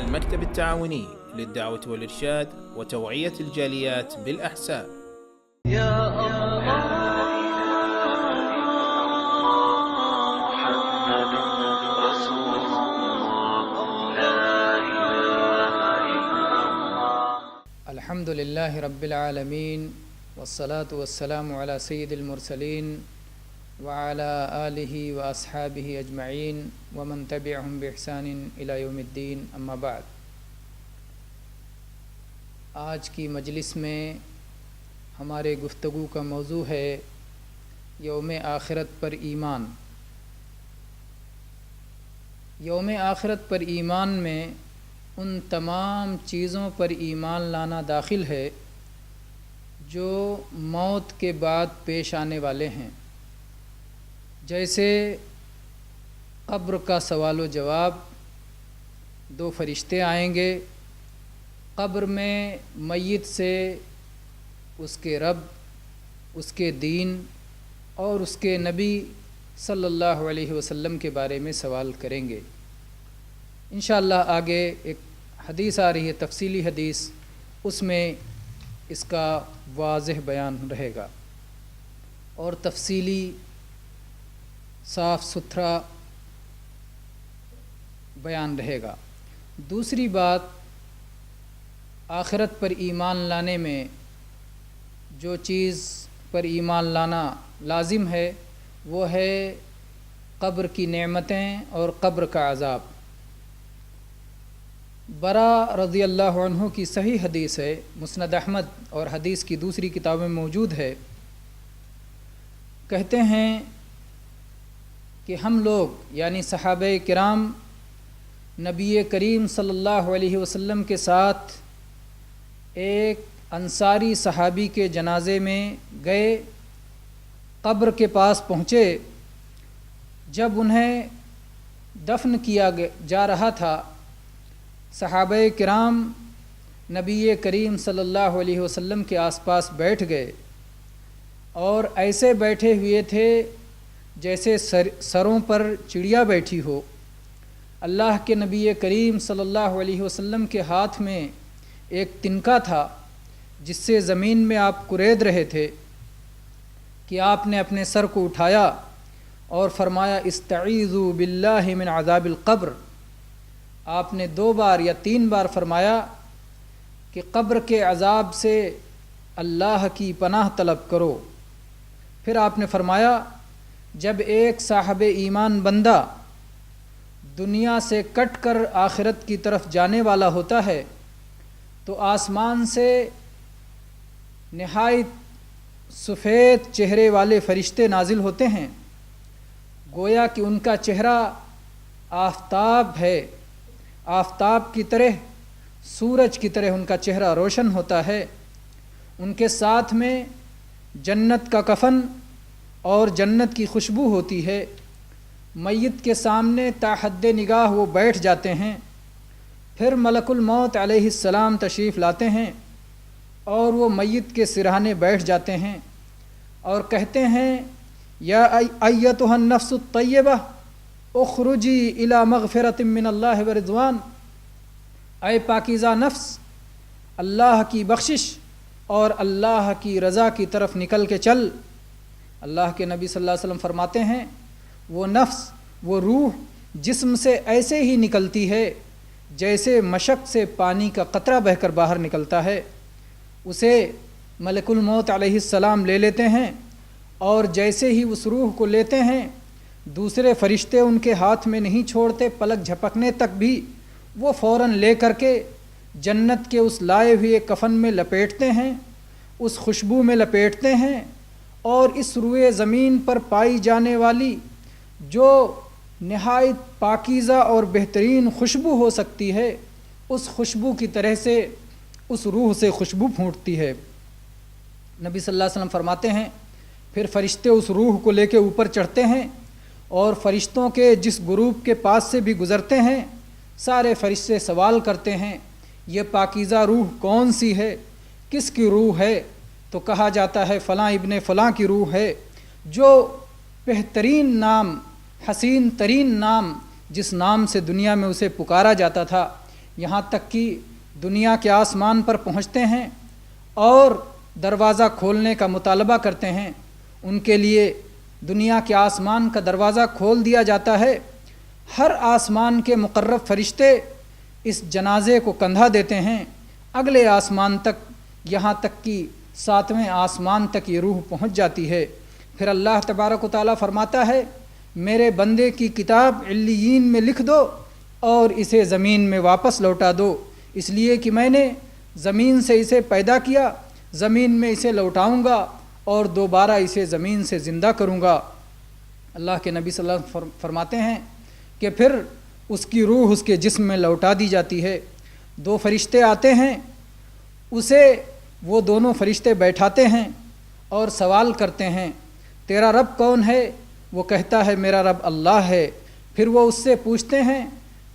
المكتب التعاوني للدعوة والإرشاد وتوعية الجاليات بالأحساء. يا الله محمد رسول الله لا إله إلا الله. الحمد لله رب العالمين والصلاة والسلام على سيد المرسلين وعلى آله وأصحابه أجمعين ومن تبعهم بإحسان إلى يوم الدين اما بعد. آج کی مجلس میں ہمارے گفتگو کا موضوع ہے یوم آخرت پر ایمان. یوم آخرت پر ایمان میں ان تمام چیزوں پر ایمان لانا داخل ہے جو موت کے بعد پیش آنے والے ہیں، جیسے قبر کا سوال و جواب، 2 فرشتے آئیں گے، قبر میں میت سے اس کے رب، اس کے دین اور اس کے نبی صلی اللہ علیہ وسلم کے بارے میں سوال کریں گے. انشاءاللہ آگے ایک حدیث آ رہی ہے، تفصیلی حدیث، اس میں اس کا واضح بیان رہے گا اور تفصیلی صاف ستھرا بیان رہے گا. دوسری بات، آخرت پر ایمان لانے میں جو چیز پر ایمان لانا لازم ہے وہ ہے قبر کی نعمتیں اور قبر کا عذاب. برا رضی اللہ عنہ کی صحیح حدیث ہے، مسند احمد اور حدیث کی دوسری کتابیں موجود ہے. کہتے ہیں کہ ہم لوگ یعنی صحابہ کرام نبی کریم صلی اللہ علیہ وسلم کے ساتھ ایک انصاری صحابی کے جنازے میں گئے، قبر کے پاس پہنچے. جب انہیں دفن کیا جا رہا تھا، صحابہ کرام نبی کریم صلی اللہ علیہ وسلم کے آس پاس بیٹھ گئے اور ایسے بیٹھے ہوئے تھے جیسے سروں پر چڑیا بیٹھی ہو. اللہ کے نبی کریم صلی اللہ علیہ وسلم کے ہاتھ میں ایک تنکا تھا جس سے زمین میں آپ کرید رہے تھے کہ آپ نے اپنے سر کو اٹھایا اور فرمایا استعیذوا باللہ من عذاب القبر. آپ نے 2 بار یا 3 بار فرمایا کہ قبر کے عذاب سے اللہ کی پناہ طلب کرو. پھر آپ نے فرمایا جب ایک صاحب ایمان بندہ دنیا سے کٹ کر آخرت کی طرف جانے والا ہوتا ہے تو آسمان سے نہایت سفید چہرے والے فرشتے نازل ہوتے ہیں، گویا کہ ان کا چہرہ آفتاب ہے، آفتاب کی طرح، سورج کی طرح ان کا چہرہ روشن ہوتا ہے. ان کے ساتھ میں جنت کا کفن اور جنت کی خوشبو ہوتی ہے. میت کے سامنے تا حد نگاہ وہ بیٹھ جاتے ہیں. پھر ملک الموت علیہ السلام تشریف لاتے ہیں اور وہ میت کے سرہانے بیٹھ جاتے ہیں اور کہتے ہیں یا ایتھا النفس الطیبہ اخرجی الی مغفرۃ من اللہ ورضوان. اے پاکیزہ نفس، اللہ کی بخشش اور اللہ کی رضا کی طرف نکل کے چل. اللہ کے نبی صلی اللہ علیہ وسلم فرماتے ہیں وہ نفس، وہ روح جسم سے ایسے ہی نکلتی ہے جیسے مشق سے پانی کا قطرہ بہہ کر باہر نکلتا ہے. اسے ملک الموت علیہ السلام لے لیتے ہیں اور جیسے ہی اس روح کو لیتے ہیں دوسرے فرشتے ان کے ہاتھ میں نہیں چھوڑتے، پلک جھپکنے تک بھی وہ فوراً لے کر کے جنت کے اس لائے ہوئے کفن میں لپیٹتے ہیں، اس خوشبو میں لپیٹتے ہیں اور اس روئے زمین پر پائی جانے والی جو نہایت پاکیزہ اور بہترین خوشبو ہو سکتی ہے، اس خوشبو کی طرح سے اس روح سے خوشبو پھوٹتی ہے. نبی صلی اللہ علیہ وسلم فرماتے ہیں پھر فرشتے اس روح کو لے کے اوپر چڑھتے ہیں اور فرشتوں کے جس گروپ کے پاس سے بھی گزرتے ہیں سارے فرشتے سوال کرتے ہیں یہ پاکیزہ روح کون سی ہے، کس کی روح ہے؟ تو کہا جاتا ہے فلاں ابن فلاں کی روح ہے، جو بہترین نام، حسین ترین نام، جس نام سے دنیا میں اسے پکارا جاتا تھا، یہاں تک کہ دنیا کے آسمان پر پہنچتے ہیں اور دروازہ کھولنے کا مطالبہ کرتے ہیں، ان کے لیے دنیا کے آسمان کا دروازہ کھول دیا جاتا ہے۔ ہر آسمان کے مقرب فرشتے اس جنازے کو کندھا دیتے ہیں اگلے آسمان تک، یہاں تک کہ 7ویں آسمان تک یہ روح پہنچ جاتی ہے۔ پھر اللہ تبارک و تعالیٰ فرماتا ہے میرے بندے کی کتاب علیین میں لکھ دو اور اسے زمین میں واپس لوٹا دو، اس لیے کہ میں نے زمین سے اسے پیدا کیا، زمین میں اسے لوٹاؤں گا اور دوبارہ اسے زمین سے زندہ کروں گا۔ اللہ کے نبی صلی اللہ علیہ وسلم فرماتے ہیں کہ پھر اس کی روح اس کے جسم میں لوٹا دی جاتی ہے۔ 2 فرشتے آتے ہیں، اسے وہ دونوں فرشتے بیٹھاتے ہیں اور سوال کرتے ہیں تیرا رب کون ہے؟ وہ کہتا ہے میرا رب اللہ ہے۔ پھر وہ اس سے پوچھتے ہیں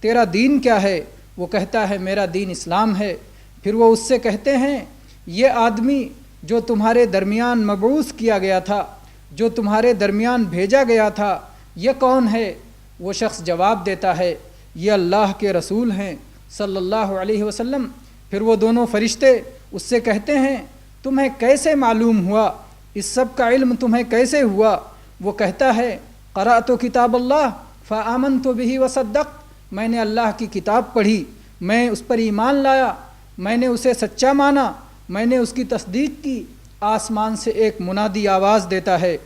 تیرا دین کیا ہے؟ وہ کہتا ہے میرا دین اسلام ہے۔ پھر وہ اس سے کہتے ہیں یہ آدمی جو تمہارے درمیان مبعوث کیا گیا تھا، جو تمہارے درمیان بھیجا گیا تھا، یہ کون ہے؟ وہ شخص جواب دیتا ہے یہ اللہ کے رسول ہیں صلی اللہ علیہ وسلم۔ پھر وہ دونوں فرشتے اس سے کہتے ہیں تمہیں کیسے معلوم ہوا؟ اس سب کا علم تمہیں کیسے ہوا؟ وہ کہتا ہے قرأت کتاب اللہ فآمنت بہ وصدقت، میں نے اللہ کی کتاب پڑھی، میں اس پر ایمان لایا، میں نے اسے سچا مانا، میں نے اس کی تصدیق کی۔ آسمان سے ایک منادی آواز دیتا ہے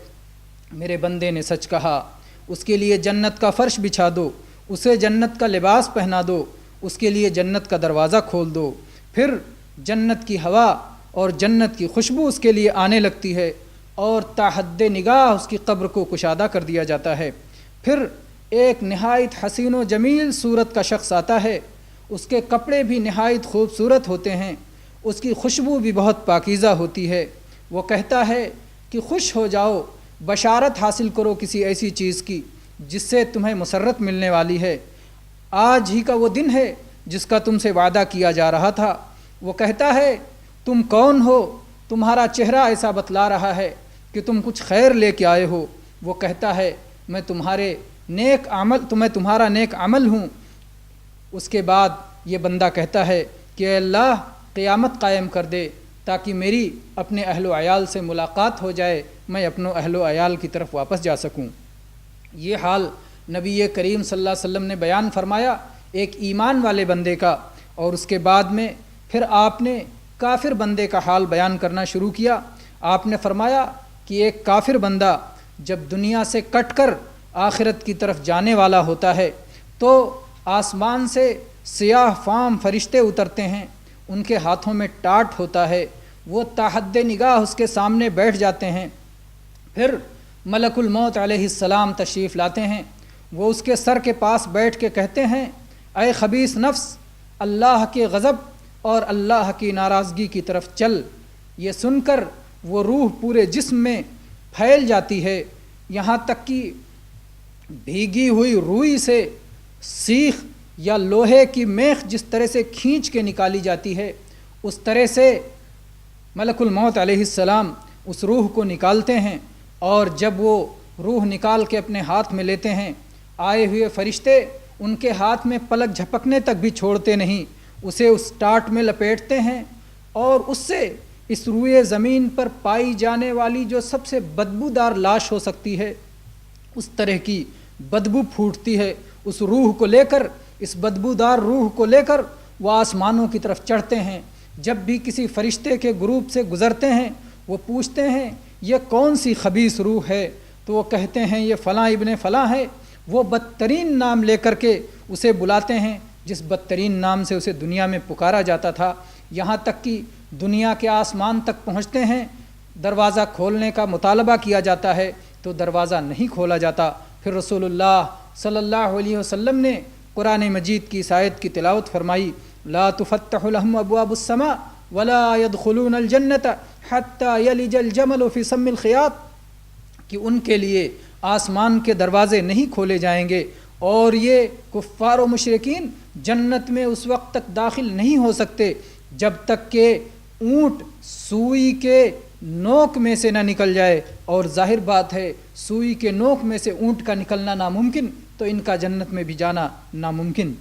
میرے بندے نے سچ کہا، اس کے لیے جنت کا فرش بچھا دو، اسے جنت کا لباس پہنا دو، اس کے لیے جنت کا دروازہ کھول دو۔ پھر جنت کی ہوا اور جنت کی خوشبو اس کے لیے آنے لگتی ہے اور تا حد نگاہ اس کی قبر کو کشادہ کر دیا جاتا ہے۔ پھر ایک نہایت حسین و جمیل صورت کا شخص آتا ہے، اس کے کپڑے بھی نہایت خوبصورت ہوتے ہیں، اس کی خوشبو بھی بہت پاکیزہ ہوتی ہے۔ وہ کہتا ہے کہ خوش ہو جاؤ، بشارت حاصل کرو کسی ایسی چیز کی جس سے تمہیں مسرت ملنے والی ہے، آج ہی کا وہ دن ہے جس کا تم سے وعدہ کیا جا رہا تھا۔ وہ کہتا ہے تم کون ہو؟ تمہارا چہرہ ایسا بتلا رہا ہے کہ تم کچھ خیر لے کے آئے ہو۔ وہ کہتا ہے میں تمہارا نیک عمل ہوں۔ اس کے بعد یہ بندہ کہتا ہے کہ اے اللہ قیامت قائم کر دے تاکہ میری اپنے اہل و عیال سے ملاقات ہو جائے، میں اپنوں اہل و عیال کی طرف واپس جا سکوں۔ یہ حال نبی کریم صلی اللہ علیہ وسلم نے بیان فرمایا ایک ایمان والے بندے کا، اور اس کے بعد میں پھر آپ نے کافر بندے کا حال بیان کرنا شروع کیا۔ آپ نے فرمایا کہ ایک کافر بندہ جب دنیا سے کٹ کر آخرت کی طرف جانے والا ہوتا ہے تو آسمان سے سیاہ فام فرشتے اترتے ہیں، ان کے ہاتھوں میں ٹاٹ ہوتا ہے، وہ تا حد نگاہ اس کے سامنے بیٹھ جاتے ہیں۔ پھر ملک الموت علیہ السلام تشریف لاتے ہیں، وہ اس کے سر کے پاس بیٹھ کے کہتے ہیں اے خبیث نفس، اللہ کے غضب اور اللہ کی ناراضگی کی طرف چل۔ یہ سن کر وہ روح پورے جسم میں پھیل جاتی ہے، یہاں تک کہ بھیگی ہوئی روئی سے سیخ یا لوہے کی میخ جس طرح سے کھینچ کے نکالی جاتی ہے، اس طرح سے ملک الموت علیہ السلام اس روح کو نکالتے ہیں، اور جب وہ روح نکال کے اپنے ہاتھ میں لیتے ہیں، آئے ہوئے فرشتے ان کے ہاتھ میں پلک جھپکنے تک بھی چھوڑتے نہیں، اسے اس ٹاٹ میں لپیٹتے ہیں، اور اس سے اس روئے زمین پر پائی جانے والی جو سب سے بدبودار لاش ہو سکتی ہے اس طرح کی بدبو پھوٹتی ہے۔ اس روح کو لے کر، اس بدبودار روح کو لے کر وہ آسمانوں کی طرف چڑھتے ہیں۔ جب بھی کسی فرشتے کے گروپ سے گزرتے ہیں وہ پوچھتے ہیں یہ کون سی خبیث روح ہے، تو وہ کہتے ہیں یہ فلاں ابن فلاں ہے۔ وہ بدترین نام لے کر کے اسے بلاتے ہیں جس بدترین نام سے اسے دنیا میں پکارا جاتا تھا، یہاں تک کہ دنیا کے آسمان تک پہنچتے ہیں، دروازہ کھولنے کا مطالبہ کیا جاتا ہے تو دروازہ نہیں کھولا جاتا۔ پھر رسول اللہ صلی اللہ علیہ وسلم نے قرآن مجید کی اس آیت کی تلاوت فرمائی لا تفتح لهم ابواب السماء ولا يدخلون الجنة حتى يلج الجمل في سم الخياط، کہ ان کے لیے آسمان کے دروازے نہیں کھولے جائیں گے اور یہ کفار و مشرکین جنت میں اس وقت تک داخل نہیں ہو سکتے جب تک کہ اونٹ سوئی کے نوک میں سے نہ نکل جائے، اور ظاہر بات ہے سوئی کے نوک میں سے اونٹ کا نکلنا ناممکن، تو ان کا جنت میں بھی جانا ناممکن۔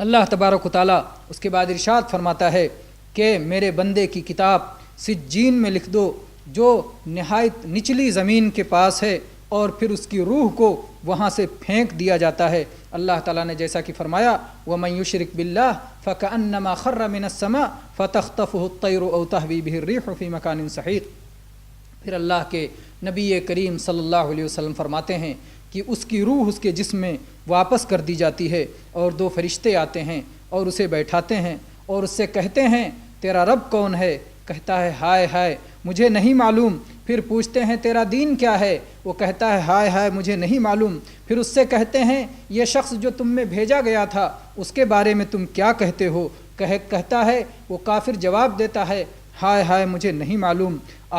اللہ تبارک و تعالیٰ اس کے بعد ارشاد فرماتا ہے کہ میرے بندے کی کتاب سجین میں لکھ دو جو نہایت نچلی زمین کے پاس ہے، اور پھر اس کی روح کو وہاں سے پھینک دیا جاتا ہے۔ اللہ تعالیٰ نے جیسا کہ فرمایا وَمَن يُشْرِكْ بِاللَّهِ فَكَأَنَّمَا خَرَّ مِنَ السَّمَاءِ فَتَخْطَفُهُ الطَّيْرُ أَوْ تَهْوِي بِهِ الرِّيحُ فِي مَكَانٍ سَحِيقٍ۔ پھر اللہ کے نبی کریم صلی اللہ علیہ وسلم فرماتے ہیں کہ اس کی روح اس کے جسم میں واپس کر دی جاتی ہے، اور 2 فرشتے آتے ہیں اور اسے بیٹھاتے ہیں اور اس سے کہتے ہیں تیرا رب کون ہے؟ کہتا ہے ہائے ہائے مجھے نہیں معلوم۔ پھر پوچھتے ہیں تیرا دین کیا ہے؟ وہ کہتا ہے ہائے ہائے مجھے نہیں معلوم۔ پھر اس سے کہتے ہیں یہ شخص جو تم میں بھیجا گیا تھا اس کے بارے میں تم کیا کہتے ہو؟ کہتا ہے وہ کافر جواب دیتا ہے ہائے ہائے مجھے نہیں معلوم۔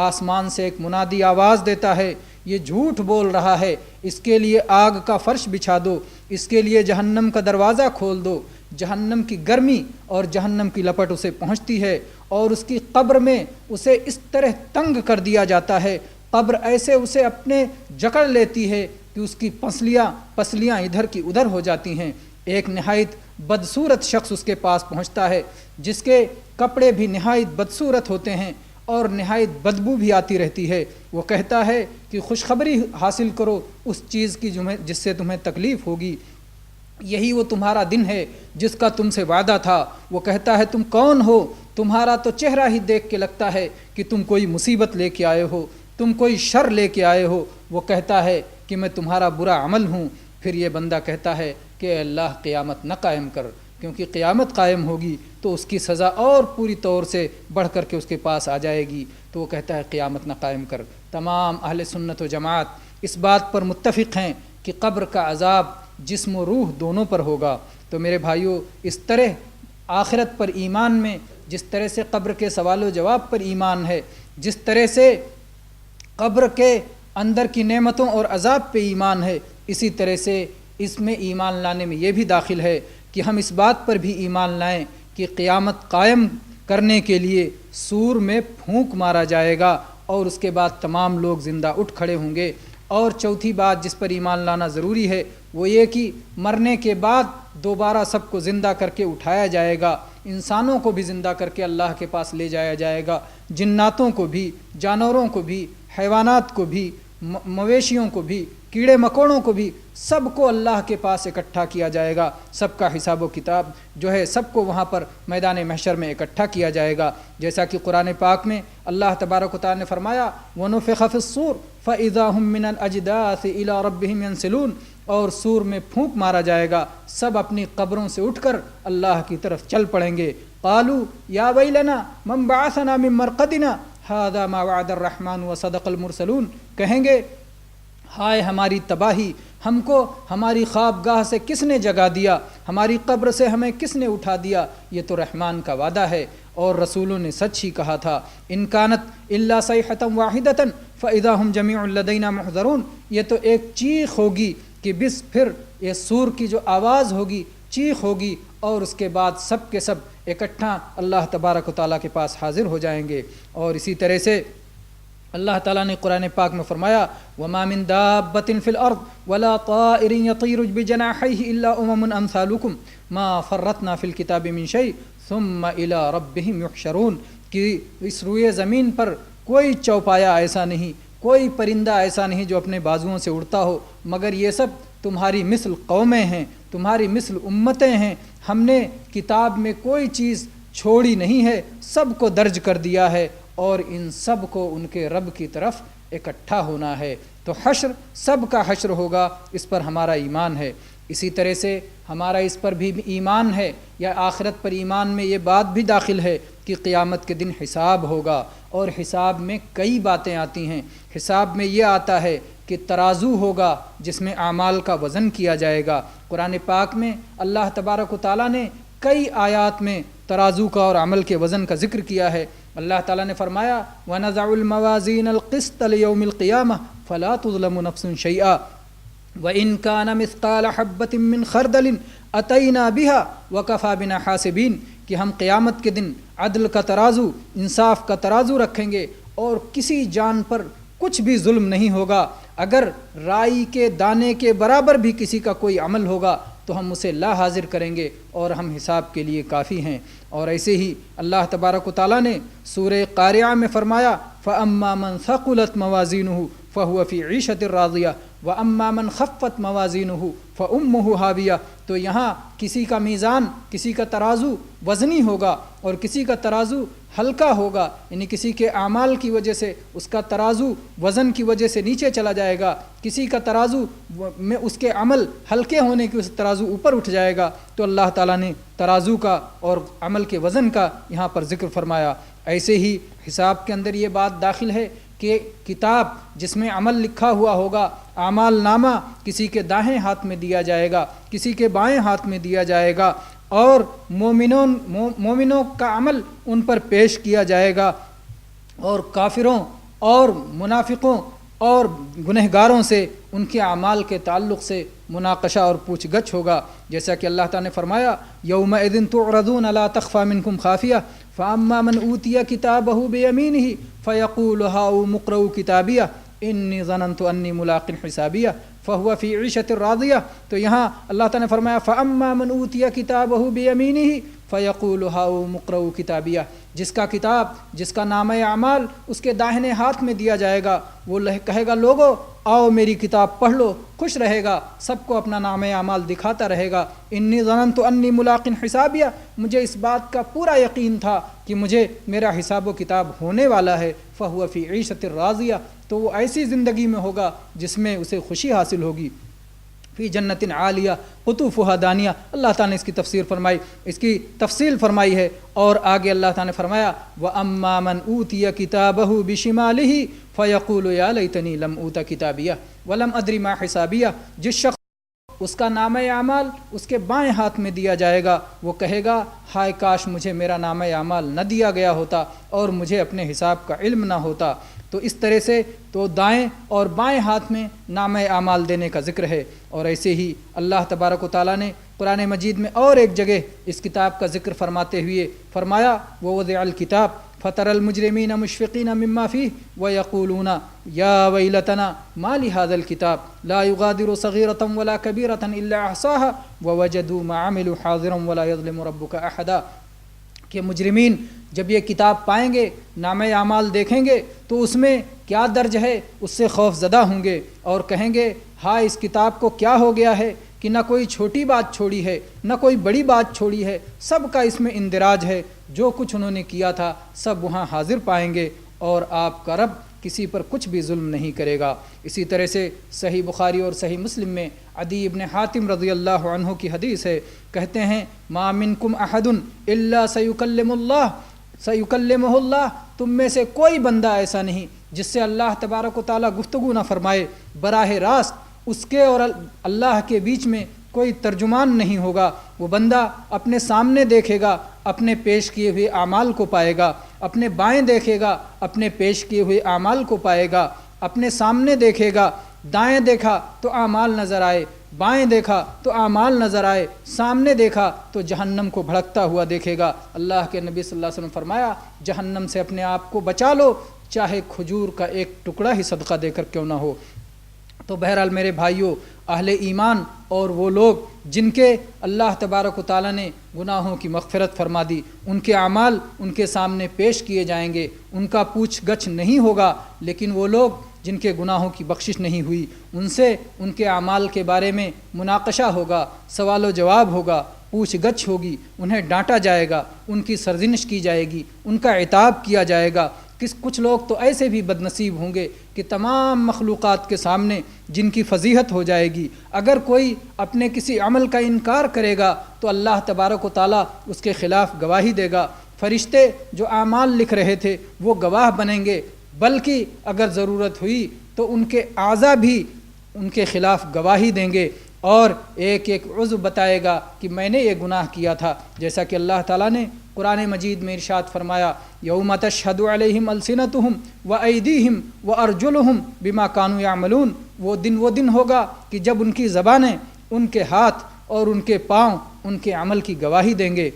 آسمان سے ایک منادی آواز دیتا ہے یہ جھوٹ بول رہا ہے، اس کے لیے آگ کا فرش بچھا دو، اس کے لیے جہنم کا دروازہ کھول دو۔ جہنم کی گرمی اور جہنم کی لپٹ اسے پہنچتی ہے، اور اس کی قبر میں اسے اس طرح تنگ کر دیا جاتا ہے، قبر ایسے اسے اپنے جکڑ لیتی ہے کہ اس کی پسلیاں ادھر کی ادھر ہو جاتی ہیں۔ ایک نہایت بدصورت شخص اس کے پاس پہنچتا ہے جس کے کپڑے بھی نہایت بدصورت ہوتے ہیں اور نہایت بدبو بھی آتی رہتی ہے۔ وہ کہتا ہے کہ خوشخبری حاصل کرو اس چیز کی جس سے تمہیں تکلیف ہوگی، یہی وہ تمہارا دن ہے جس کا تم سے وعدہ تھا۔ وہ کہتا ہے تم کون ہو؟ تمہارا تو چہرہ ہی دیکھ کے لگتا ہے کہ تم کوئی مصیبت لے کے آئے ہو، تم کوئی شر لے کے آئے ہو۔ وہ کہتا ہے کہ میں تمہارا برا عمل ہوں۔ پھر یہ بندہ کہتا ہے کہ اللہ قیامت نہ قائم کر، کیونکہ قیامت قائم ہوگی تو اس کی سزا اور پوری طور سے بڑھ کر کے اس کے پاس آ جائے گی۔ تو وہ کہتا ہے قیامت نہ قائم کر۔ تمام اہل سنت و جماعت اس بات پر متفق ہیں کہ قبر کا عذاب جسم و روح دونوں پر ہوگا۔ تو میرے بھائیوں، اس طرح آخرت پر ایمان میں جس طرح سے قبر کے سوال و جواب پر ایمان ہے، جس طرح سے قبر کے اندر کی نعمتوں اور عذاب پہ ایمان ہے، اسی طرح سے اس میں ایمان لانے میں یہ بھی داخل ہے کہ ہم اس بات پر بھی ایمان لائیں کہ قیامت قائم کرنے کے لیے سور میں پھونک مارا جائے گا اور اس کے بعد تمام لوگ زندہ اٹھ کھڑے ہوں گے۔ اور چوتھی بات جس پر ایمان لانا ضروری ہے وہ یہ کہ مرنے کے بعد دوبارہ سب کو زندہ کر کے اٹھایا جائے گا۔ انسانوں کو بھی زندہ کر کے اللہ کے پاس لے جایا جائے گا، جناتوں کو بھی، جانوروں کو بھی، حیوانات کو بھی، مویشیوں کو بھی، کیڑے مکوڑوں کو بھی، سب کو اللہ کے پاس اکٹھا کیا جائے گا۔ سب کا حساب و کتاب جو ہے سب کو وہاں پر میدان محشر میں اکٹھا کیا جائے گا، جیسا کہ قرآن پاک میں اللہ تبارک و تعالی نے فرمایا وَنُفِخَ فِي الصُّورِ فَإِذَا هُم مِّنَ الْأَجْدَاثِ إِلَىٰ رَبِّهِمْ يَنْسِلُونَ۔ اور سور میں پھونک مارا جائے گا، سب اپنی قبروں سے اٹھ کر اللہ کی طرف چل پڑیں گے۔ قالوا یا ویلنا من بعثنا من مرقدنا هذا ما وعد الرحمن وصدق المرسلون۔ کہیں گے ہائے ہماری تباہی، ہم کو ہماری خوابگاہ سے کس نے جگا دیا، ہماری قبر سے ہمیں کس نے اٹھا دیا؟ یہ تو رحمان کا وعدہ ہے اور رسولوں نے سچ ہی کہا تھا۔ ان کانت الا صیحۃ واحدۃ فاذا هم جميع لدینا محضرون۔ یہ تو ایک چیخ ہوگی کہ بس پھر یہ سور کی جو آواز ہوگی، چیخ ہوگی، اور اس کے بعد سب کے سب اکٹھا اللہ تبارک و تعالیٰ کے پاس حاضر ہو جائیں گے۔ اور اسی طرح سے اللہ تعالیٰ نے قرآن پاک میں فرمایا وَمَا مِن دَابَّةٍ فِي الْأَرْضِ وَلَا طَائِرٍ يَطِيرُ بِجَنَاحَيْهِ إِلَّا أُمَمٌ أَمْثَالُكُمْ مَا فَرَّطْنَا فِي الْكِتَابِ مِن شَيْءٍ ثُمَّ إِلَىٰ رَبِّهِمْ يُحْشَرُونَ۔ کہ اس روئے زمین پر کوئی چوپایا ایسا نہیں، کوئی پرندہ ایسا نہیں جو اپنے بازوؤں سے اڑتا ہو، مگر یہ سب تمہاری مثل قومیں ہیں، تمہاری مثل امتیں ہیں۔ ہم نے کتاب میں کوئی چیز چھوڑی نہیں ہے، سب کو درج کر دیا ہے، اور ان سب کو ان کے رب کی طرف اکٹھا ہونا ہے۔ تو حشر سب کا حشر ہوگا، اس پر ہمارا ایمان ہے۔ اسی طرح سے ہمارا اس پر بھی ایمان ہے، یا آخرت پر ایمان میں یہ بات بھی داخل ہے کہ قیامت کے دن حساب ہوگا، اور حساب میں کئی باتیں آتی ہیں۔ حساب میں یہ آتا ہے کہ ترازو ہوگا جس میں اعمال کا وزن کیا جائے گا۔ قرآن پاک میں اللہ تبارک و تعالیٰ نے کئی آیات میں ترازو کا اور عمل کے وزن کا ذکر کیا ہے۔ اللہ تعالیٰ نے فرمایا وَنَضَعُ الْمَوَازِينَ الْقِسْطَ لِيَوْمِ الْقِيَامَةِ فَلَا تُظْلَمُ نَفْسٌ شَيْئًا وَإِنْ كَانَ مِثْقَالَ حَبَّةٍ مِّنْ خَرْدَلٍ أَتَيْنَا بِهَا وَكَفَىٰ بِنَا حَاسِبِينَ۔ کہ ہم قیامت کے دن عدل کا ترازو، انصاف کا ترازو رکھیں گے، اور کسی جان پر کچھ بھی ظلم نہیں ہوگا۔ اگر رائی کے دانے کے برابر بھی کسی کا کوئی عمل ہوگا تو ہم اسے لا حاضر کریں گے اور ہم حساب کے لیے کافی ہیں۔ اور ایسے ہی اللہ تبارک و تعالیٰ نے سورہ قاریعہ میں فرمایا فَأَمَّا مَنْ ثَقُلَتْ مَوَازِينُهُ فَهُوَ فِي عِيشَةٍ رَاضِيَةٍ وَأَمَّا مَنْ خَفَّتْ مَوَازِينُهُ فَأُمُّهُ هَاوِيَةٌ۔ تو یہاں کسی کا میزان، کسی کا ترازو وزنی ہوگا اور کسی کا ترازو ہلکا ہوگا، یعنی کسی کے اعمال کی وجہ سے اس کا ترازو وزن کی وجہ سے نیچے چلا جائے گا، کسی کا ترازو میں اس کے عمل ہلکے ہونے کی اس ترازو اوپر اٹھ جائے گا۔ تو اللہ تعالیٰ نے ترازو کا اور عمل کے وزن کا یہاں پر ذکر فرمایا۔ ایسے ہی حساب کے اندر یہ بات داخل ہے کہ کتاب جس میں عمل لکھا ہوا ہوگا، اعمال نامہ کسی کے دائیں ہاتھ میں دیا جائے گا، کسی کے بائیں ہاتھ میں دیا جائے گا، اور مومنوں کا عمل ان پر پیش کیا جائے گا، اور کافروں اور منافقوں اور گنہگاروں سے ان کے اعمال کے تعلق سے مناقشہ اور پوچھ گچھ ہوگا۔ جیسا کہ اللہ تعالیٰ نے فرمایا یومئذ تعرضون لا تخفى منکم خافیہ فاما من اوتی کتابہ بیمینہ فیقول ہاؤم اقرؤوا کتابیہ انی ظننت انی ملاق حسابیہ فہو فی عیشۃ راضیہ۔ تو یہاں اللہ تعالیٰ نے فرمایا فاما من اوتی کتابہ بیمینہ فیقول ہاؤم اقرؤوا کتابیہ، جس کا کتاب، جس کا نامہ اعمال اس کے داہنے ہاتھ میں دیا جائے گا، وہ کہے گا لوگو آؤ میری کتاب پڑھ لو، خوش رہے گا، سب کو اپنا نامہ اعمال دکھاتا رہے گا۔ انی ظننت انی ملاق حسابیہ، مجھے اس بات کا پورا یقین تھا کہ مجھے میرا حساب و کتاب ہونے والا ہے۔ فہو فی عیشۃ راضیہ، تو وہ ایسی زندگی میں ہوگا جس میں اسے خوشی حاصل ہوگی۔ فی جنت عالیہ قطوفها دانیہ، اللہ تعالیٰ نے اس کی تفصیل فرمائی ہے۔ اور آگے اللہ تعالیٰ نے فرمایا وَأَمَّا مَنْ أُوتِيَ كِتَابَهُ بِشِمَالِهِ فَيَقُولُ يَا لَيْتَنِي لَمْ أُوتَ كِتَابِيَهْ وَلَمْ أَدْرِ مَا حِسَابِيَهْ، جس شخص اس کا نامہ اعمال اس کے بائیں ہاتھ میں دیا جائے گا، وہ کہے گا ہائے کاش مجھے میرا نامہ اعمال نہ دیا گیا ہوتا اور مجھے اپنے حساب کا علم نہ ہوتا۔ تو اس طرح سے تو دائیں اور بائیں ہاتھ میں نامہ اعمال دینے کا ذکر ہے۔ اور ایسے ہی اللہ تبارک و تعالیٰ نے قرآن مجید میں اور ایک جگہ اس کتاب کا ذکر فرماتے ہوئے فرمایا وَوَضِعَ الْكِتَابَ فَتَرَى الْمُجْرِمِينَ مُشْفِقِينَ مِمَّا فِيهِ وَيَقُولُونَ يَا وَيْلَتَنَا مَا لِهَذَا الْكِتَابِ لَا يُغَادِرُ صَغِيرَةً وَلَا كَبِيرَةً إِلَّا أَحْصَاهَا وَوَجَدُوا مَا عَمِلُوا حَاضِرًا وَلَا يَظْلِمُ رَبُّكَ أَحَدًا، کہ مجرمین جب یہ کتاب پائیں گے، نامہ اعمال دیکھیں گے تو اس میں کیا درج ہے اس سے خوف زدہ ہوں گے اور کہیں گے ہائے اس کتاب کو کیا ہو گیا ہے کہ نہ کوئی چھوٹی بات چھوڑی ہے نہ کوئی بڑی بات چھوڑی ہے، سب کا اس میں اندراج ہے، جو کچھ انہوں نے کیا تھا سب وہاں حاضر پائیں گے اور آپ کا رب کسی پر کچھ بھی ظلم نہیں کرے گا۔ اسی طرح سے صحیح بخاری اور صحیح مسلم میں عدی ابن حاتم رضی اللہ عنہ کی حدیث ہے، کہتے ہیں ما منکم احد الا سیکلمہ اللہ، تم میں سے کوئی بندہ ایسا نہیں جس سے اللہ تبارک و تعالیٰ گفتگو نہ فرمائے، براہ راست اس کے اور اللہ کے بیچ میں کوئی ترجمان نہیں ہوگا۔ وہ بندہ اپنے سامنے دیکھے گا، اپنے پیش کیے ہوئے اعمال کو پائے گا، اپنے بائیں دیکھے گا، اپنے پیش کیے ہوئے اعمال کو پائے گا، اپنے سامنے دیکھے گا، دائیں دیکھا تو اعمال نظر آئے، بائیں دیکھا تو اعمال نظر آئے، سامنے دیکھا تو جہنم کو بھڑکتا ہوا دیکھے گا۔ اللہ کے نبی صلی اللہ علیہ وسلم فرمایا جہنم سے اپنے آپ کو بچا لو، چاہے کھجور کا ایک ٹکڑا ہی صدقہ دے کر کیوں نہ ہو۔ تو بہرحال میرے بھائیوں، اہل ایمان اور وہ لوگ جن کے اللہ تبارک و تعالیٰ نے گناہوں کی مغفرت فرما دی، ان کے اعمال ان کے سامنے پیش کیے جائیں گے، ان کا پوچھ گچھ نہیں ہوگا، لیکن وہ لوگ جن کے گناہوں کی بخشش نہیں ہوئی ان سے ان کے اعمال کے بارے میں مناقشہ ہوگا، سوال و جواب ہوگا، پوچھ گچھ ہوگی، انہیں ڈانٹا جائے گا، ان کی سرزنش کی جائے گی، ان کا عتاب کیا جائے گا۔ کچھ لوگ تو ایسے بھی بد نصیب ہوں گے کہ تمام مخلوقات کے سامنے جن کی فضیحت ہو جائے گی، اگر کوئی اپنے کسی عمل کا انکار کرے گا تو اللہ تبارک و تعالیٰ اس کے خلاف گواہی دے گا، فرشتے جو اعمال لکھ رہے تھے وہ گواہ بنیں گے، بلکہ اگر ضرورت ہوئی تو ان کے اعضاء بھی ان کے خلاف گواہی دیں گے اور ایک ایک عضو بتائے گا کہ میں نے یہ گناہ کیا تھا، جیسا کہ اللہ تعالیٰ نے قرآن مجید میں ارشاد فرمایا یوم تشہد علیہم السنتہم وایدیہم وارجلہم بما کانوا یعملون، وہ دن ہوگا کہ جب ان کی زبانیں، ان کے ہاتھ اور ان کے پاؤں ان کے عمل کی گواہی دیں گے۔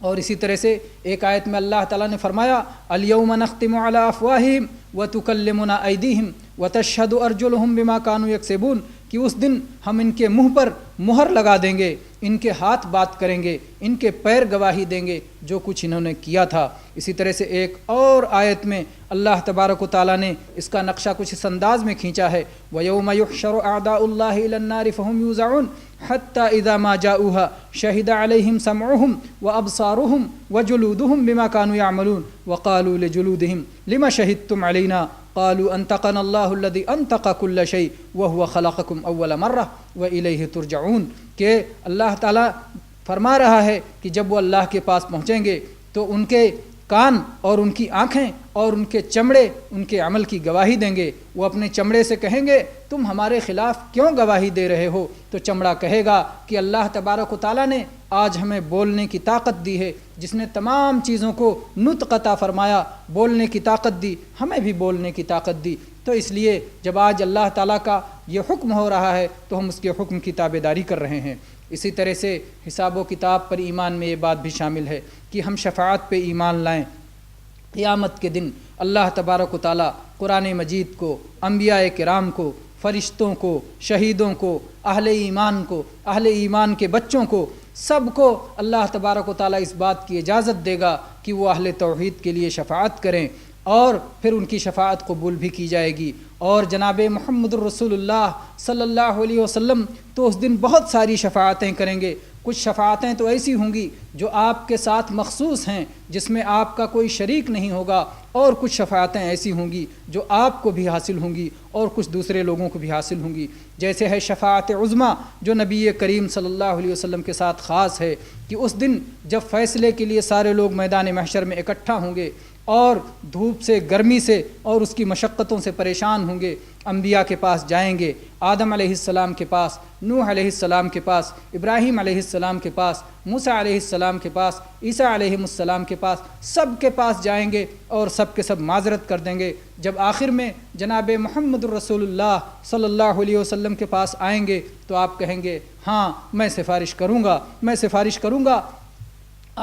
اور اسی طرح سے ایک آیت میں اللہ تعالیٰ نے فرمایا الیوم نختم علی افواہہم وتکلمنا ایدیہم وتشہد ارجلہم بما کانوا یکسبون، کہ اس دن ہم ان کے منہ پر مہر لگا دیں گے، ان کے ہاتھ بات کریں گے، ان کے پیر گواہی دیں گے جو کچھ انہوں نے کیا تھا۔ اسی طرح سے ایک اور آیت میں اللہ تبارک و تعالیٰ نے اس کا نقشہ کچھ اس انداز میں کھینچا ہے، وَيَوْمَ يُحْشَرُ أَعْدَاءُ اللَّهِ إِلَى النَّارِ فَهُمْ يُوزَعُونَ حَتَّى إِذَا مَا جَاءُوهَا شَهِدَ عَلَيْهِمْ سَمْعُهُمْ وَأَبْصَارُهُمْ وَجُلُودُهُمْ بِمَا كَانُوا يَعْمَلُونَ وَقَالُوا لِجُلُودِهِمْ لِمَ شَهِدتُّمْ عَلَيْنَا قالوا انطقنا الله الذي انطق كل شيء وهو خلقكم اول مره واليه ترجعون، کہ اللہ تعالیٰ فرما رہا ہے کہ جب وہ اللہ کے پاس پہنچیں گے تو ان کے کان اور ان کی آنکھیں اور ان کے چمڑے ان کے عمل کی گواہی دیں گے۔ وہ اپنے چمڑے سے کہیں گے تم ہمارے خلاف کیوں گواہی دے رہے ہو؟ تو چمڑا کہے گا کہ اللہ تبارک و تعالیٰ نے آج ہمیں بولنے کی طاقت دی ہے، جس نے تمام چیزوں کو نطق عطا فرمایا، بولنے کی طاقت دی، ہمیں بھی بولنے کی طاقت دی۔ تو اس لیے جب آج اللہ تعالیٰ کا یہ حکم ہو رہا ہے تو ہم اس کے حکم کی تابعداری کر رہے ہیں۔ اسی طرح سے حساب و کتاب پر ایمان میں یہ بات بھی شامل ہے کہ ہم شفاعت پہ ایمان لائیں۔ قیامت کے دن اللہ تبارک و تعالیٰ قرآن مجید کو، انبیاء کرام کو، فرشتوں کو، شہیدوں کو، اہل ایمان کو، اہل ایمان کے بچوں کو، سب کو اللہ تبارک و تعالیٰ اس بات کی اجازت دے گا کہ وہ اہل توحید کے لیے شفاعت کریں، اور پھر ان کی شفاعت قبول بھی کی جائے گی۔ اور جناب محمد الرسول اللہ صلی اللہ علیہ وسلم تو اس دن بہت ساری شفاعتیں کریں گے۔ کچھ شفاعتیں تو ایسی ہوں گی جو آپ کے ساتھ مخصوص ہیں، جس میں آپ کا کوئی شریک نہیں ہوگا، اور کچھ شفاعتیں ایسی ہوں گی جو آپ کو بھی حاصل ہوں گی اور کچھ دوسرے لوگوں کو بھی حاصل ہوں گی۔ جیسے ہے شفاعت عظمیٰ جو نبی کریم صلی اللہ علیہ وسلم کے ساتھ خاص ہے، کہ اس دن جب فیصلے کے لیے سارے لوگ میدان محشر میں اکٹھا ہوں گے اور دھوپ سے، گرمی سے اور اس کی مشقتوں سے پریشان ہوں گے، انبیاء کے پاس جائیں گے، آدم علیہ السلام کے پاس، نوح علیہ السلام کے پاس، ابراہیم علیہ السلام کے پاس، موسیٰ علیہ السلام کے پاس، عیسیٰ علیہ السلام کے پاس، سب کے پاس جائیں گے اور سب کے سب معذرت کر دیں گے۔ جب آخر میں جناب محمد الرسول اللہ صلی اللہ علیہ وسلم کے پاس آئیں گے تو آپ کہیں گے ہاں میں سفارش کروں گا، میں سفارش کروں گا۔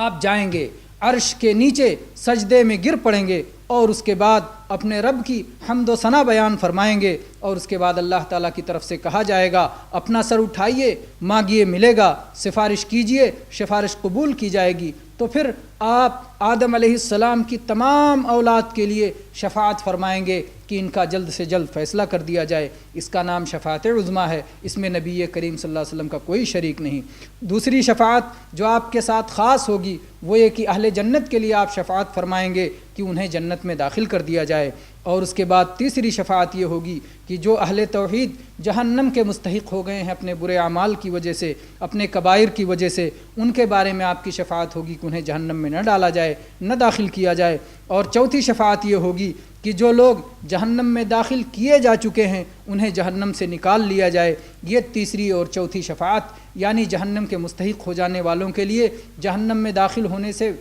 آپ جائیں گے، عرش کے نیچے سجدے میں گر پڑیں گے اور اس کے بعد اپنے رب کی حمد و ثنا بیان فرمائیں گے، اور اس کے بعد اللہ تعالیٰ کی طرف سے کہا جائے گا اپنا سر اٹھائیے، مانگیے ملے گا، سفارش کیجئے سفارش قبول کی جائے گی۔ تو پھر آپ آدم علیہ السلام کی تمام اولاد کے لیے شفاعت فرمائیں گے کہ ان کا جلد سے جلد فیصلہ کر دیا جائے۔ اس کا نام شفاعت عظمیٰ ہے، اس میں نبی کریم صلی اللہ علیہ وسلم کا کوئی شریک نہیں۔ دوسری شفاعت جو آپ کے ساتھ خاص ہوگی وہ یہ کہ اہل جنت کے لیے آپ شفاعت فرمائیں گے کہ انہیں جنت میں داخل کر دیا جائے۔ اور اس کے بعد تیسری شفاعت یہ ہوگی کہ جو اہل توحید جہنم کے مستحق ہو گئے ہیں اپنے برے اعمال کی وجہ سے، اپنے کبائر کی وجہ سے، ان کے بارے میں آپ کی شفاعت ہوگی کہ انہیں جہنم میں نہ ڈالا جائے، نہ داخل کیا جائے۔ اور چوتھی شفاعت یہ ہوگی کہ جو لوگ جہنم میں داخل کیے جا چکے ہیں انہیں جہنم سے نکال لیا جائے۔ یہ تیسری اور چوتھی شفاعت، یعنی جہنم کے مستحق ہو جانے والوں کے لیے جہنم میں داخل ہونے سے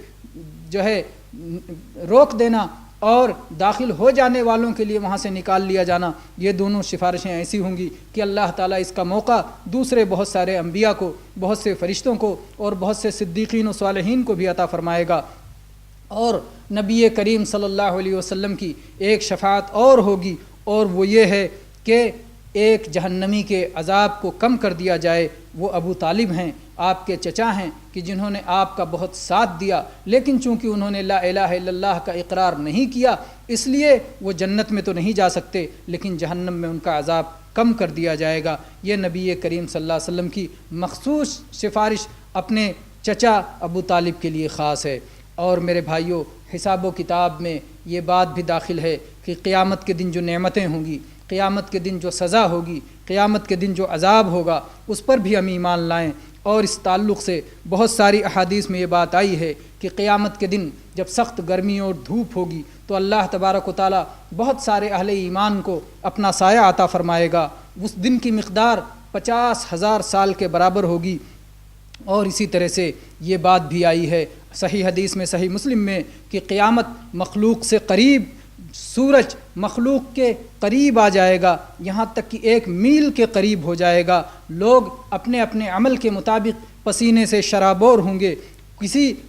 جو ہے روک دینا، اور داخل ہو جانے والوں کے لیے وہاں سے نکال لیا جانا، یہ دونوں سفارشیں ایسی ہوں گی کہ اللہ تعالیٰ اس کا موقع دوسرے بہت سارے انبیاء کو، بہت سے فرشتوں کو اور بہت سے صدیقین و صالحین کو بھی عطا فرمائے گا۔ اور نبی کریم صلی اللہ علیہ وسلم کی ایک شفاعت اور ہوگی، اور وہ یہ ہے کہ ایک جہنمی کے عذاب کو کم کر دیا جائے۔ وہ ابو طالب ہیں، آپ کے چچا ہیں، کہ جنہوں نے آپ کا بہت ساتھ دیا، لیکن چونکہ انہوں نے لا الہ الا اللہ کا اقرار نہیں کیا اس لیے وہ جنت میں تو نہیں جا سکتے، لیکن جہنم میں ان کا عذاب کم کر دیا جائے گا۔ یہ نبی کریم صلی اللہ علیہ وسلم کی مخصوص سفارش اپنے چچا ابو طالب کے لیے خاص ہے۔ اور میرے بھائیوں، حساب و کتاب میں یہ بات بھی داخل ہے کہ قیامت کے دن جو نعمتیں ہوں گی، قیامت کے دن جو سزا ہوگی، قیامت کے دن جو عذاب ہوگا، اس پر بھی ہم ایمان لائیں۔ اور اس تعلق سے بہت ساری احادیث میں یہ بات آئی ہے کہ قیامت کے دن جب سخت گرمی اور دھوپ ہوگی تو اللہ تبارک و تعالیٰ بہت سارے اہل ایمان کو اپنا سایہ عطا فرمائے گا۔ اس دن کی مقدار 50,000 سال کے برابر ہوگی۔ اور اسی طرح سے یہ بات بھی آئی ہے صحیح حدیث میں، صحیح مسلم میں، کہ قیامت مخلوق سے قریب، سورج مخلوق کے قریب آ جائے گا، یہاں تک کہ 1 میل کے قریب ہو جائے گا۔ لوگ اپنے اپنے عمل کے مطابق پسینے سے شرابور ہوں گے،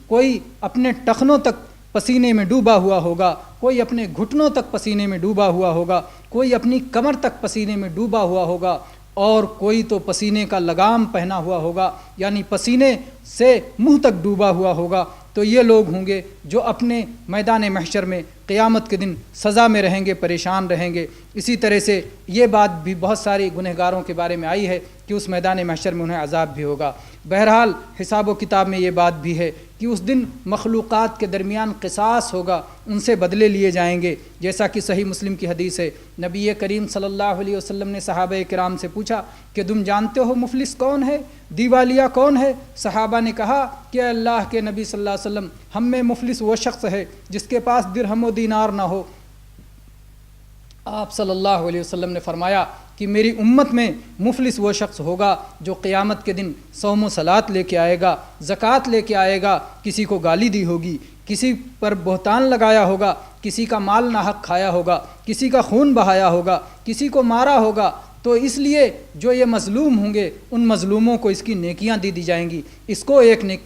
کوئی اپنے ٹخنوں تک پسینے میں ڈوبا ہوا ہوگا، کوئی اپنے گھٹنوں تک پسینے میں ڈوبا ہوا ہوگا، کوئی اپنی کمر تک پسینے میں ڈوبا ہوا ہوگا، اور کوئی تو پسینے کا لگام پہنا ہوا ہوگا، یعنی پسینے سے منہ تک ڈوبا ہوا ہوگا۔ تو یہ لوگ ہوں گے جو اپنے میدان محشر میں قیامت کے دن سزا میں رہیں گے، پریشان رہیں گے۔ اسی طرح سے یہ بات بھی بہت ساری گنہگاروں کے بارے میں آئی ہے کہ اس میدان محشر میں انہیں عذاب بھی ہوگا۔ بہرحال حساب و کتاب میں یہ بات بھی ہے کہ اس دن مخلوقات کے درمیان قصاص ہوگا، ان سے بدلے لیے جائیں گے، جیسا کہ صحیح مسلم کی حدیث ہے۔ نبی کریم صلی اللہ علیہ وسلم نے صحابہ کرام سے پوچھا کہ تم جانتے ہو مفلس کون ہے، دیوالیہ کون ہے؟ صحابہ نے کہا کہ اے اللہ کے نبی صلی اللہ علیہ وسلم، ہم میں مفلس وہ شخص ہے جس کے پاس درہم و دینار نہ ہو۔ آپ صلی اللہ علیہ وسلم نے فرمایا کہ میری امت میں مفلس وہ شخص ہوگا جو قیامت کے دن صوم و صلات لے کے آئے گا، زکوٰۃ لے کے آئے گا، کسی کو گالی دی ہوگی، کسی پر بہتان لگایا ہوگا، کسی کا مال ناحق کھایا ہوگا، کسی کا خون بہایا ہوگا، کسی کو مارا ہوگا۔ تو اس لیے جو یہ مظلوم ہوں گے ان مظلوموں کو اس کی نیکیاں دی جائیں گی، اس کو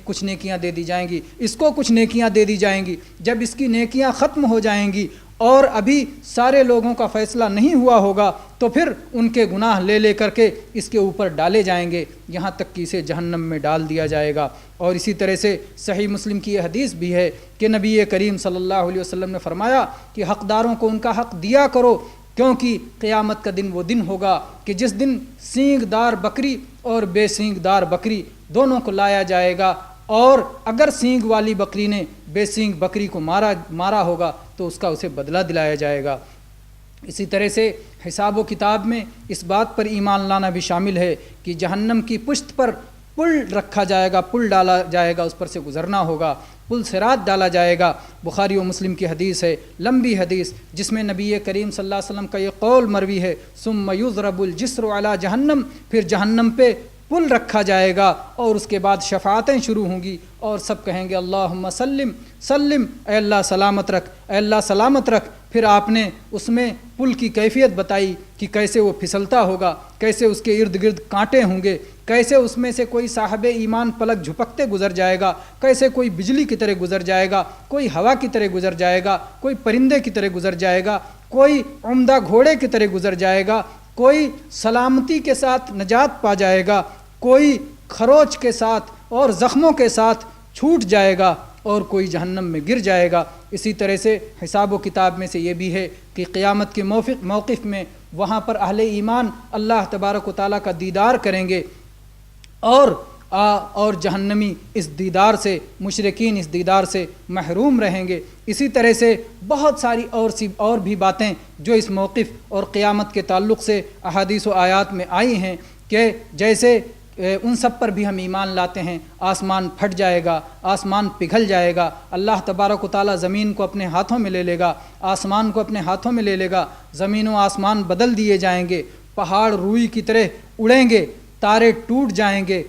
کچھ نیکیاں دے دی جائیں گی، اس کو کچھ نیکیاں دے دی جائیں گی۔ جب اس کی نیکیاں ختم ہو جائیں گی اور ابھی سارے لوگوں کا فیصلہ نہیں ہوا ہوگا تو پھر ان کے گناہ لے کر کے اس کے اوپر ڈالے جائیں گے، یہاں تک کہ اسے جہنم میں ڈال دیا جائے گا۔ اور اسی طرح سے صحیح مسلم کی یہ حدیث بھی ہے کہ نبی کریم صلی اللہ علیہ وسلم نے فرمایا کہ حقداروں کو ان کا حق دیا کرو، کیونکہ قیامت کا دن وہ دن ہوگا کہ جس دن سینگ دار بکری اور بے سینگ دار بکری دونوں کو لایا جائے گا، اور اگر سینگ والی بکری نے بے سینگ بکری کو مارا ہوگا تو اس کا اسے بدلہ دلایا جائے گا۔ اسی طرح سے حساب و کتاب میں اس بات پر ایمان لانا بھی شامل ہے کہ جہنم کی پشت پر پل رکھا جائے گا، پل ڈالا جائے گا، اس پر سے گزرنا ہوگا، پل صراط ڈالا جائے گا۔ بخاری و مسلم کی حدیث ہے، لمبی حدیث، جس میں نبی کریم صلی اللہ علیہ وسلم کا یہ قول مروی ہے، ثم یضرب الجسر علی جہنم، پھر جہنم پہ پل رکھا جائے گا اور اس کے بعد شفاعتیں شروع ہوں گی اور سب کہیں گے اللہم سلم سلم، اے اللہ سلامت رکھ، اے اللہ سلامت رکھ۔ پھر آپ نے اس میں پل کی کیفیت بتائی کہ کیسے وہ پھسلتا ہوگا، کیسے اس کے ارد گرد کانٹے ہوں گے، کیسے اس میں سے کوئی صاحب ایمان پلک جھپکتے گزر جائے گا، کیسے کوئی بجلی کی طرح گزر جائے گا، کوئی ہوا کی طرح گزر جائے گا، کوئی پرندے کی طرح گزر جائے گا، کوئی عمدہ گھوڑے کی طرح گزر جائے گا، کوئی سلامتی کے ساتھ نجات پا جائے گا، کوئی خروچ کے ساتھ اور زخموں کے ساتھ چھوٹ جائے گا، اور کوئی جہنم میں گر جائے گا۔ اسی طرح سے حساب و کتاب میں سے یہ بھی ہے کہ قیامت کے موقف میں وہاں پر اہل ایمان اللہ تبارک و تعالیٰ کا دیدار کریں گے، اور جہنمی اس دیدار سے، مشرکین اس دیدار سے محروم رہیں گے۔ اسی طرح سے بہت ساری اور بھی باتیں جو اس موقف اور قیامت کے تعلق سے احادیث و آیات میں آئی ہیں کہ جیسے ان سب پر بھی ہم ایمان لاتے ہیں۔ آسمان پھٹ جائے گا، آسمان پگھل جائے گا، اللہ تبارک و تعالیٰ زمین کو اپنے ہاتھوں میں لے لے گا، آسمان کو اپنے ہاتھوں میں لے لے گا، زمین و آسمان بدل دیے جائیں گے، پہاڑ روئی کی طرح اڑیں گے، تارے ٹوٹ جائیں گے،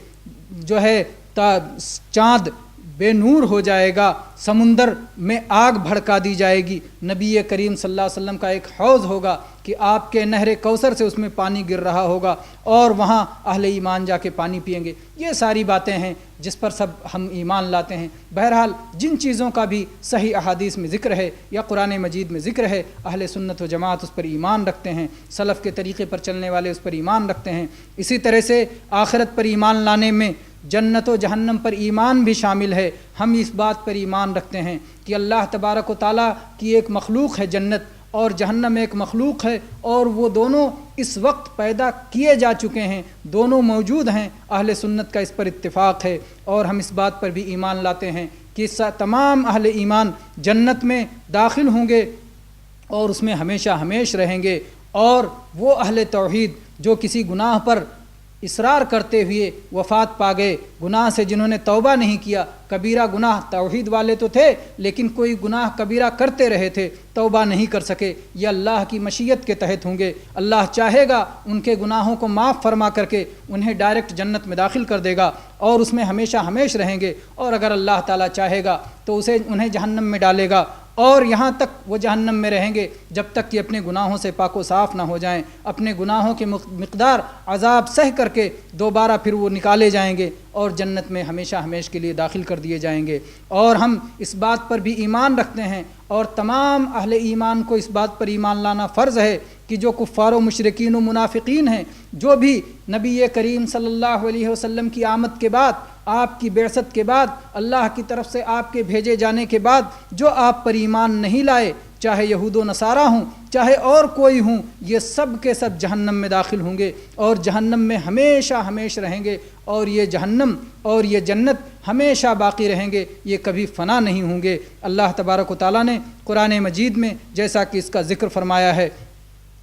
جو ہے چاند بے نور ہو جائے گا، سمندر میں آگ بھڑکا دی جائے گی۔ نبی کریم صلی اللہ علیہ وسلم کا ایک حوض ہوگا کہ آپ کے نہر کوثر سے اس میں پانی گر رہا ہوگا اور وہاں اہل ایمان جا کے پانی پئیں گے۔ یہ ساری باتیں ہیں جس پر سب ہم ایمان لاتے ہیں۔ بہرحال جن چیزوں کا بھی صحیح احادیث میں ذکر ہے یا قرآن مجید میں ذکر ہے، اہل سنت و جماعت اس پر ایمان رکھتے ہیں، سلف کے طریقے پر چلنے والے اس پر ایمان رکھتے ہیں۔ اسی طرح سے آخرت پر ایمان لانے میں جنت و جہنم پر ایمان بھی شامل ہے۔ ہم اس بات پر ایمان رکھتے ہیں کہ اللہ تبارک و تعالیٰ کی ایک مخلوق ہے جنت، اور جہنم ایک مخلوق ہے، اور وہ دونوں اس وقت پیدا کیے جا چکے ہیں، دونوں موجود ہیں۔ اہل سنت کا اس پر اتفاق ہے، اور ہم اس بات پر بھی ایمان لاتے ہیں کہ تمام اہل ایمان جنت میں داخل ہوں گے اور اس میں ہمیشہ ہمیش رہیں گے، اور وہ اہل توحید جو کسی گناہ پر اصرار کرتے ہوئے وفات پا گئے، گناہ سے جنہوں نے توبہ نہیں کیا، کبیرہ گناہ، توحید والے تو تھے لیکن کوئی گناہ کبیرہ کرتے رہے تھے، توبہ نہیں کر سکے، یہ اللہ کی مشیت کے تحت ہوں گے۔ اللہ چاہے گا ان کے گناہوں کو معاف فرما کر کے انہیں ڈائریکٹ جنت میں داخل کر دے گا اور اس میں ہمیشہ ہمیش رہیں گے، اور اگر اللہ تعالیٰ چاہے گا تو انہیں جہنم میں ڈالے گا اور یہاں تک وہ جہنم میں رہیں گے جب تک کہ اپنے گناہوں سے پاک و صاف نہ ہو جائیں، اپنے گناہوں کی مقدار عذاب سہ کر کے دوبارہ پھر وہ نکالے جائیں گے اور جنت میں ہمیشہ ہمیشہ کے لیے داخل کر دیے جائیں گے۔ اور ہم اس بات پر بھی ایمان رکھتے ہیں اور تمام اہل ایمان کو اس بات پر ایمان لانا فرض ہے کہ جو کفار و مشرکین و منافقین ہیں، جو بھی نبی کریم صلی اللہ علیہ وسلم کی آمد کے بعد، آپ کی بعثت کے بعد، اللہ کی طرف سے آپ کے بھیجے جانے کے بعد جو آپ پر ایمان نہیں لائے، چاہے یہود و نصارہ ہوں چاہے اور کوئی ہوں، یہ سب کے سب جہنم میں داخل ہوں گے اور جہنم میں ہمیشہ ہمیشہ رہیں گے، اور یہ جہنم اور یہ جنت ہمیشہ باقی رہیں گے، یہ کبھی فنا نہیں ہوں گے۔ اللہ تبارک و تعالیٰ نے قرآن مجید میں جیسا کہ اس کا ذکر فرمایا ہے،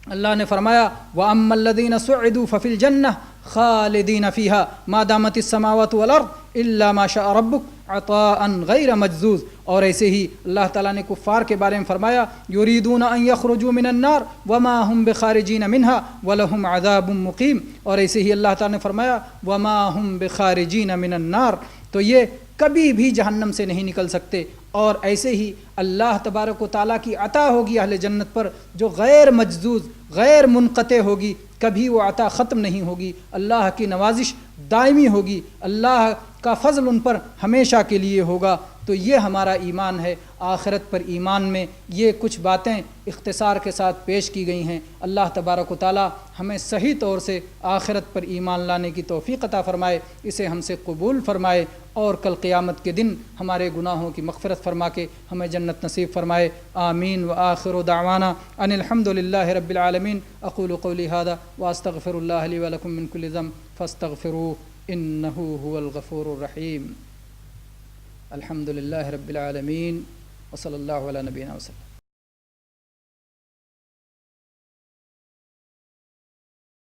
اللہ نے فرمایا وَأَمَّا الَّذِينَ سُعِدُوا فَفِي الْجَنَّةِ خَالِدِينَ فِيهَا مَا دَامَتِ السَّمَاوَاتُ وَالْأَرْضُ إِلَّا مَا شَاءَ رَبُّكَ عَطَاءً غَيْرَ مَجْذُوذٍ۔ اور ایسے ہی اللہ تعالیٰ نے کفار کے بارے میں فرمایا يُرِيدُونَ أَن يَخْرُجُوا مِنَ النَّارِ وَمَا هُمْ بِخَارِجِينَ مِنْهَا وَلَهُمْ عَذَابٌ مُقِيمٌ۔ اور ایسے ہی اللہ تعالیٰ نے فرمایا وَمَا هُمْ بِخَارِجِينَ مِنَ النَّارِ، تو یہ کبھی بھی جہنم سے نہیں نکل سکتے۔ اور ایسے ہی اللہ تبارک و تعالیٰ کی عطا ہوگی اہل جنت پر جو غیر مجزوز، غیر منقطع ہوگی، کبھی وہ عطا ختم نہیں ہوگی، اللہ کی نوازش دائمی ہوگی، اللہ کا فضل ان پر ہمیشہ کے لیے ہوگا۔ تو یہ ہمارا ایمان ہے۔ آخرت پر ایمان میں یہ کچھ باتیں اختصار کے ساتھ پیش کی گئی ہیں۔ اللہ تبارک و تعالیٰ ہمیں صحیح طور سے آخرت پر ایمان لانے کی توفیق عطا فرمائے، اسے ہم سے قبول فرمائے، اور کل قیامت کے دن ہمارے گناہوں کی مغفرت فرما کے ہمیں جنت نصیب فرمائے۔ آمین۔ وآخر دعوانا ان الحمد للہ رب العالمین۔ اقول قولی ھذا واستغفر اللہ لی ولکم من کل ذنب فاستغفروہ انہ ھو الغفور الرحیم۔ الحمد للہ رب العالمین وصلی اللہ علی نبینا وسلم۔